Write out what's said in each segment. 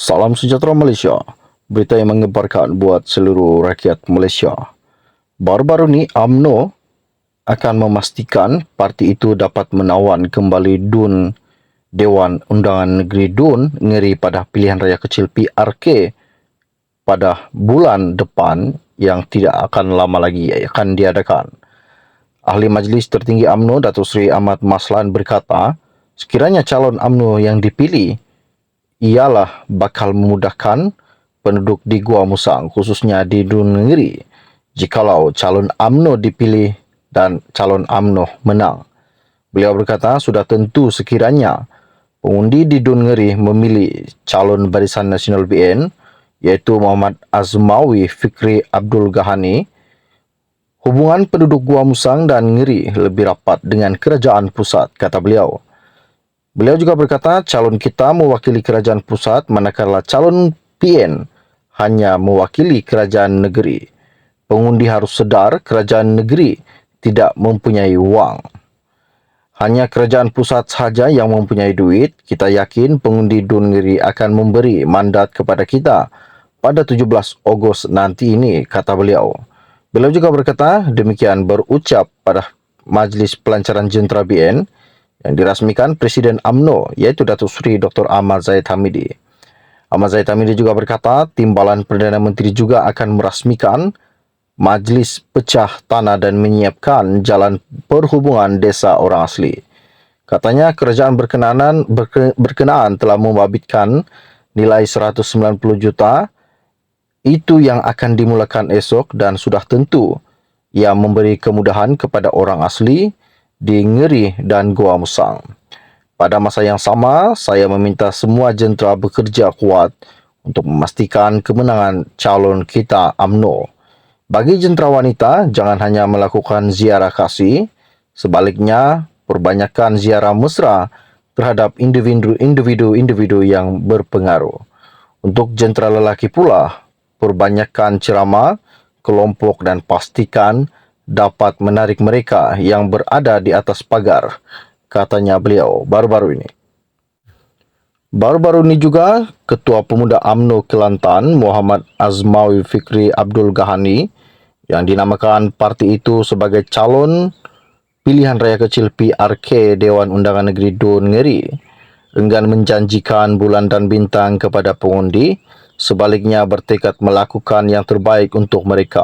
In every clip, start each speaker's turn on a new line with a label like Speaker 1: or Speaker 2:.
Speaker 1: Salam sejahtera Malaysia. Berita yang mengembarkan buat seluruh rakyat Malaysia. Baru-baru ni UMNO akan memastikan parti itu dapat menawan kembali DUN Dewan Undangan Negeri DUN ngeri pada pilihan raya kecil PRK pada bulan depan yang tidak akan lama lagi akan diadakan. Ahli Majlis Tertinggi UMNO Datuk Seri Ahmad Maslan berkata, sekiranya calon UMNO yang dipilih ialah bakal memudahkan penduduk di Gua Musang, khususnya di DUN Negeri, jikalau calon UMNO dipilih dan calon UMNO menang. Beliau berkata, sudah tentu sekiranya pengundi di DUN Negeri memilih calon Barisan Nasional BN, iaitu Muhammad Azmawi Fikri Abdul Ghani, hubungan penduduk Gua Musang dan Ngeri lebih rapat dengan kerajaan pusat, kata beliau. Beliau juga berkata, calon kita mewakili kerajaan pusat manakala calon PN hanya mewakili kerajaan negeri. Pengundi harus sedar kerajaan negeri tidak mempunyai wang. Hanya kerajaan pusat sahaja yang mempunyai duit. Kita yakin pengundi DUN Negeri akan memberi mandat kepada kita pada 17 Ogos nanti ini, kata beliau. Beliau juga berkata, demikian berucap pada Majlis Pelancaran Jentera BN yang dirasmikan Presiden UMNO, iaitu Datuk Seri Dr. Ahmad Zahid Hamidi. Ahmad Zahid Hamidi juga berkata, Timbalan Perdana Menteri juga akan merasmikan Majlis Pecah Tanah dan menyiapkan jalan perhubungan desa orang asli. Katanya, kerajaan berkenaan telah membabitkan nilai 190 juta. Itu yang akan dimulakan esok dan sudah tentu ia memberi kemudahan kepada orang asli di Ngeri dan Gua Musang. Pada masa yang sama, saya meminta semua jentera bekerja kuat untuk memastikan kemenangan calon kita UMNO. Bagi jentera wanita, jangan hanya melakukan ziarah kasih, sebaliknya perbanyakkan ziarah mesra terhadap individu yang berpengaruh. Untuk jentera lelaki pula, perbanyakkan ceramah, kelompok dan pastikan dapat menarik mereka yang berada di atas pagar, katanya beliau baru-baru ini. Baru-baru ini juga, Ketua Pemuda UMNO Kelantan, Muhammad Azmawi Fikri Abdul Ghani, yang dinamakan parti itu sebagai calon pilihan raya kecil PRK Dewan Undangan Negeri DUN Ngeri, enggan menjanjikan bulan dan bintang kepada pengundi, sebaliknya bertekad melakukan yang terbaik untuk mereka.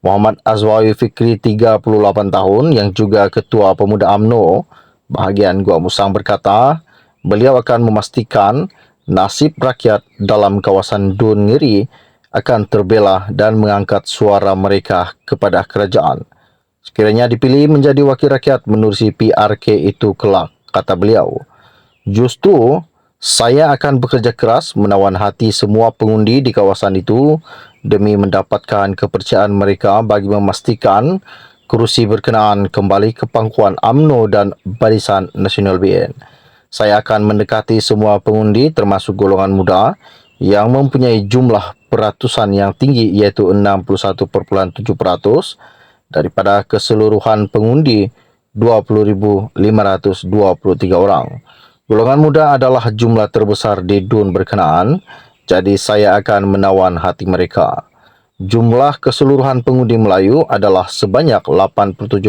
Speaker 1: Muhammad Azmawi Fikri, 38 tahun, yang juga Ketua Pemuda UMNO bahagian Gua Musang berkata, beliau akan memastikan nasib rakyat dalam kawasan DUN Ngeri akan terbela dan mengangkat suara mereka kepada kerajaan. Sekiranya dipilih menjadi wakil rakyat menerusi PRK itu kelak, kata beliau. Justru, saya akan bekerja keras menawan hati semua pengundi di kawasan itu demi mendapatkan kepercayaan mereka bagi memastikan kerusi berkenaan kembali ke pangkuan UMNO dan Barisan Nasional BN. Saya akan mendekati semua pengundi termasuk golongan muda yang mempunyai jumlah peratusan yang tinggi, iaitu 61.7% daripada keseluruhan pengundi 20,523 orang. Golongan muda adalah jumlah terbesar di DUN berkenaan, jadi saya akan menawan hati mereka. Jumlah keseluruhan pengundi Melayu adalah sebanyak 87%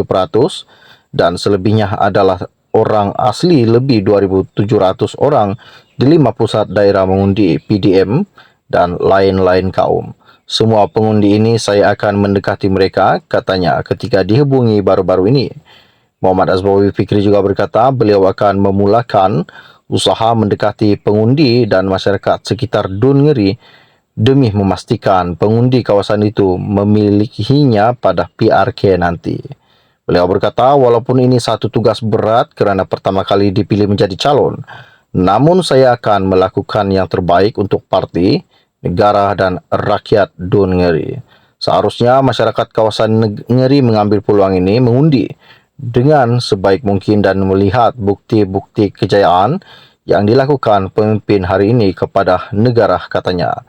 Speaker 1: dan selebihnya adalah orang asli, lebih 2,700 orang di 5 pusat daerah mengundi PDM dan lain-lain kaum. Semua pengundi ini saya akan mendekati mereka, katanya ketika dihubungi baru-baru ini. Muhammad Azmawi Fikri juga berkata beliau akan memulakan usaha mendekati pengundi dan masyarakat sekitar DUN Ngeri demi memastikan pengundi kawasan itu memilikinya pada PRK nanti. Beliau berkata, walaupun ini satu tugas berat kerana pertama kali dipilih menjadi calon, namun saya akan melakukan yang terbaik untuk parti, negara dan rakyat DUN Ngeri. Seharusnya masyarakat kawasan Ngeri mengambil peluang ini mengundi dengan sebaik mungkin dan melihat bukti-bukti kejayaan yang dilakukan pemimpin hari ini kepada negara, katanya.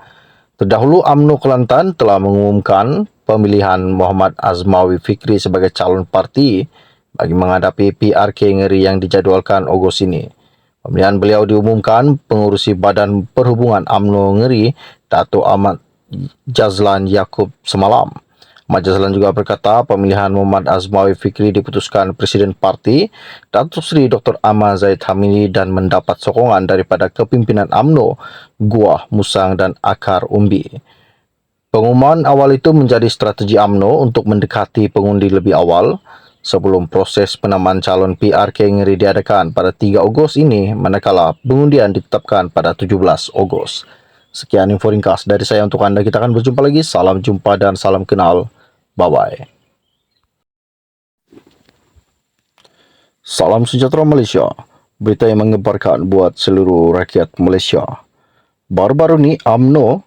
Speaker 1: Terdahulu UMNO Kelantan telah mengumumkan pemilihan Muhammad Azmawi Fikri sebagai calon parti bagi menghadapi PRK Ngeri yang dijadualkan Ogos ini. Pemilihan beliau diumumkan pengurusi Badan Perhubungan UMNO Ngeri, Dato' Ahmad Jazlan Yaakob semalam. Ahmad Jazlan juga berkata pemilihan Muhammad Azmawi Fikri diputuskan Presiden Parti Datuk Seri Dr. Ahmad Zahid Hamidi dan mendapat sokongan daripada kepimpinan UMNO, Gua, Musang dan Akar Umbi. Pengumuman awal itu menjadi strategi UMNO untuk mendekati pengundi lebih awal sebelum proses penamaan calon PRK Ngeri diadakan pada 3 Ogos ini, manakala pengundian ditetapkan pada 17 Ogos. Sekian info ringkas dari saya untuk anda. Kita akan berjumpa lagi. Salam jumpa dan salam kenal. Bye-bye. Salam sejahtera Malaysia. Berita yang mengembarkan buat seluruh rakyat Malaysia. Baru-baru ni UMNO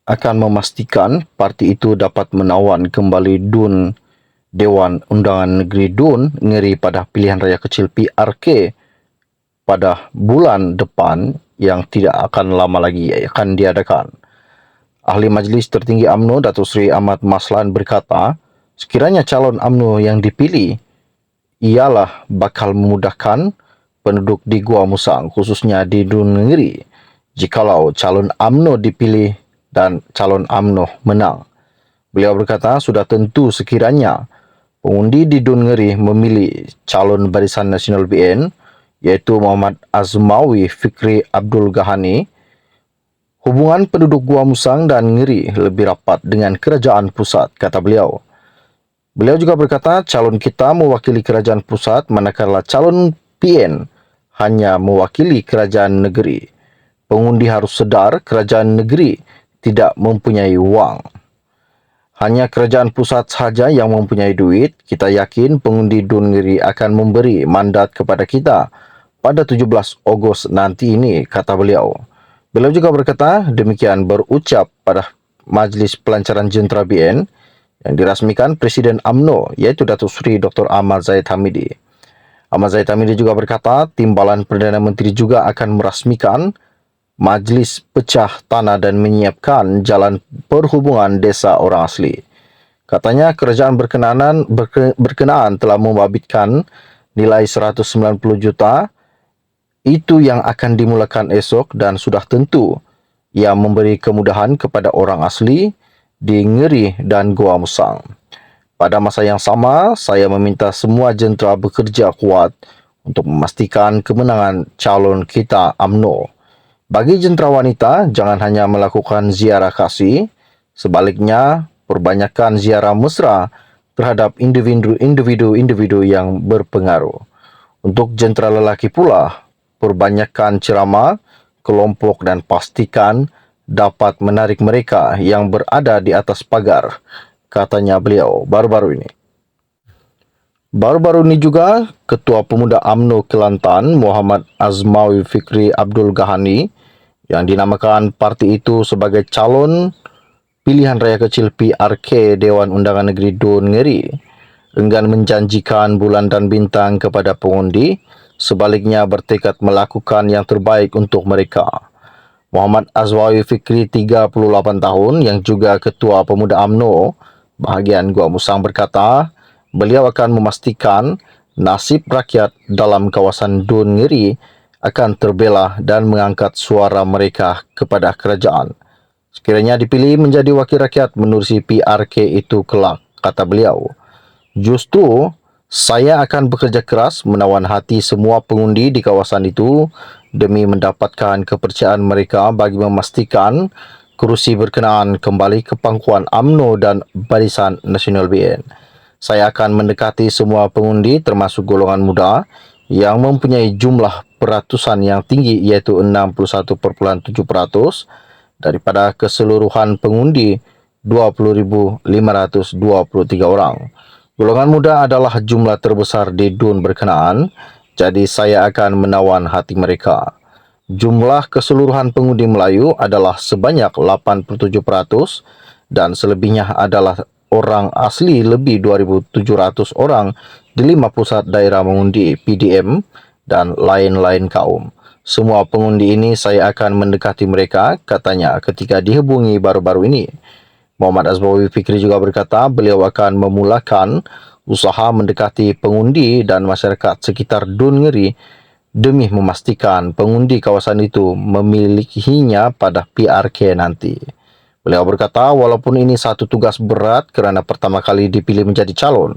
Speaker 1: akan memastikan parti itu dapat menawan kembali DUN Dewan Undangan Negeri DUN Ngeri pada pilihan raya kecil PRK pada bulan depan yang tidak akan lama lagi akan diadakan. Ahli Majlis Tertinggi UMNO Datuk Seri Ahmad Maslan berkata, sekiranya calon UMNO yang dipilih ialah bakal memudahkan penduduk di Gua Musang, khususnya di DUN Ngeri, jikalau calon UMNO dipilih dan calon UMNO menang. Beliau berkata, sudah tentu sekiranya pengundi di DUN Ngeri memilih calon Barisan Nasional BN, iaitu Muhammad Azmawi Fikri Abdul Ghani, hubungan penduduk Gua Musang dan Ngeri lebih rapat dengan kerajaan pusat, kata beliau. Beliau juga berkata calon kita mewakili kerajaan pusat, manakala calon PN hanya mewakili kerajaan negeri. Pengundi harus sedar kerajaan negeri tidak mempunyai wang. Hanya kerajaan pusat sahaja yang mempunyai duit. Kita yakin pengundi DUN Ngeri akan memberi mandat kepada kita pada 17 Ogos nanti ini, kata beliau. Beliau juga berkata demikian berucap pada Majlis Pelancaran Jentera BN yang dirasmikan Presiden UMNO, iaitu Datuk Seri Dr. Ahmad Zahid Hamidi. Ahmad Zahid Hamidi juga berkata Timbalan Perdana Menteri juga akan merasmikan Majlis Pecah Tanah dan menyiapkan jalan perhubungan desa orang asli. Katanya kerajaan berkenaan telah membabitkan nilai 190 juta itu yang akan dimulakan esok dan sudah tentu ia memberi kemudahan kepada orang asli di Ngeri dan Gua Musang. Pada masa yang sama, saya meminta semua jentera bekerja kuat untuk memastikan kemenangan calon kita UMNO. Bagi jentera wanita, jangan hanya melakukan ziarah kasih, sebaliknya perbanyakkan ziarah mesra terhadap individu yang berpengaruh. Untuk jentera lelaki pula, perbanyakkan ceramah, kelompok dan pastikan dapat menarik mereka yang berada di atas pagar, katanya beliau baru-baru ini. Baru-baru ini juga, Ketua Pemuda UMNO Kelantan, Muhammad Azmawi Fikri Abdul Ghani, yang dinamakan parti itu sebagai calon pilihan raya kecil PRK Dewan Undangan Negeri DUN Ngeri, enggan menjanjikan bulan dan bintang kepada pengundi, sebaliknya bertekad melakukan yang terbaik untuk mereka. Muhammad Azmawi Fikri, 38 tahun, yang juga Ketua Pemuda UMNO bahagian Gua Musang berkata, beliau akan memastikan nasib rakyat dalam kawasan DUN Ngeri akan terbela dan mengangkat suara mereka kepada kerajaan. Sekiranya dipilih menjadi wakil rakyat menerusi PRK itu kelak, kata beliau. Justru, saya akan bekerja keras menawan hati semua pengundi di kawasan itu demi mendapatkan kepercayaan mereka bagi memastikan kerusi berkenaan kembali ke pangkuan UMNO dan Barisan Nasional BN. Saya akan mendekati semua pengundi termasuk golongan muda yang mempunyai jumlah peratusan yang tinggi, iaitu 61.7% daripada keseluruhan pengundi 20,523 orang. Golongan muda adalah jumlah terbesar di DUN berkenaan, jadi saya akan menawan hati mereka. Jumlah keseluruhan pengundi Melayu adalah sebanyak 87% dan selebihnya adalah orang asli, lebih 2,700 orang di 5 pusat daerah mengundi PDM dan lain-lain kaum. Semua pengundi ini saya akan mendekati mereka, katanya ketika dihubungi baru-baru ini. Muhammad Azmawi Fikri juga berkata beliau akan memulakan usaha mendekati pengundi dan masyarakat sekitar DUN Ngeri demi memastikan pengundi kawasan itu memilikinya pada PRK nanti. Beliau berkata, walaupun ini satu tugas berat kerana pertama kali dipilih menjadi calon,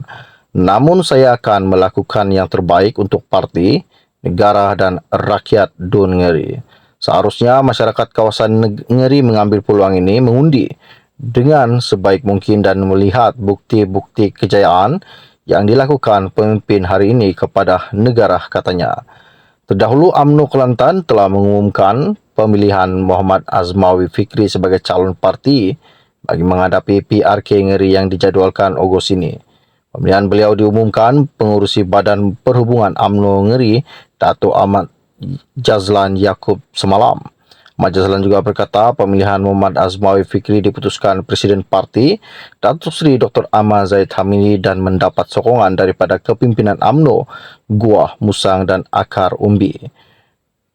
Speaker 1: namun saya akan melakukan yang terbaik untuk parti, negara dan rakyat Dun Ngeri. Seharusnya masyarakat kawasan Ngeri mengambil peluang ini mengundi dengan sebaik mungkin dan melihat bukti-bukti kejayaan yang dilakukan pemimpin hari ini kepada negara, katanya. Terdahulu UMNO Kelantan telah mengumumkan pemilihan Muhammad Azmawi Fikri sebagai calon parti bagi menghadapi PRK Ngeri yang dijadualkan Ogos ini. Pemilihan beliau diumumkan pengurusi Badan Perhubungan UMNO Ngeri, Dato' Ahmad Jazlan Yaakob semalam. Ahmad Jazlan juga berkata pemilihan Muhammad Azmawi Fikri diputuskan Presiden Parti Datuk Seri Dr. Ahmad Zahid Hamidi dan mendapat sokongan daripada kepimpinan UMNO, Guah, Musang dan Akar Umbi.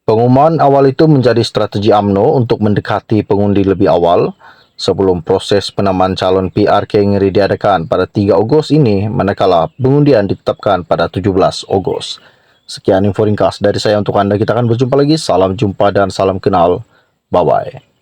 Speaker 1: Pengumuman awal itu menjadi strategi UMNO untuk mendekati pengundi lebih awal sebelum proses penamaan calon PRK Ngeri diadakan pada 3 Ogos ini, manakala pengundian ditetapkan pada 17 Ogos. Sekian info ringkas dari saya untuk anda. Kita akan berjumpa lagi. Salam jumpa dan salam kenal. Bye-bye.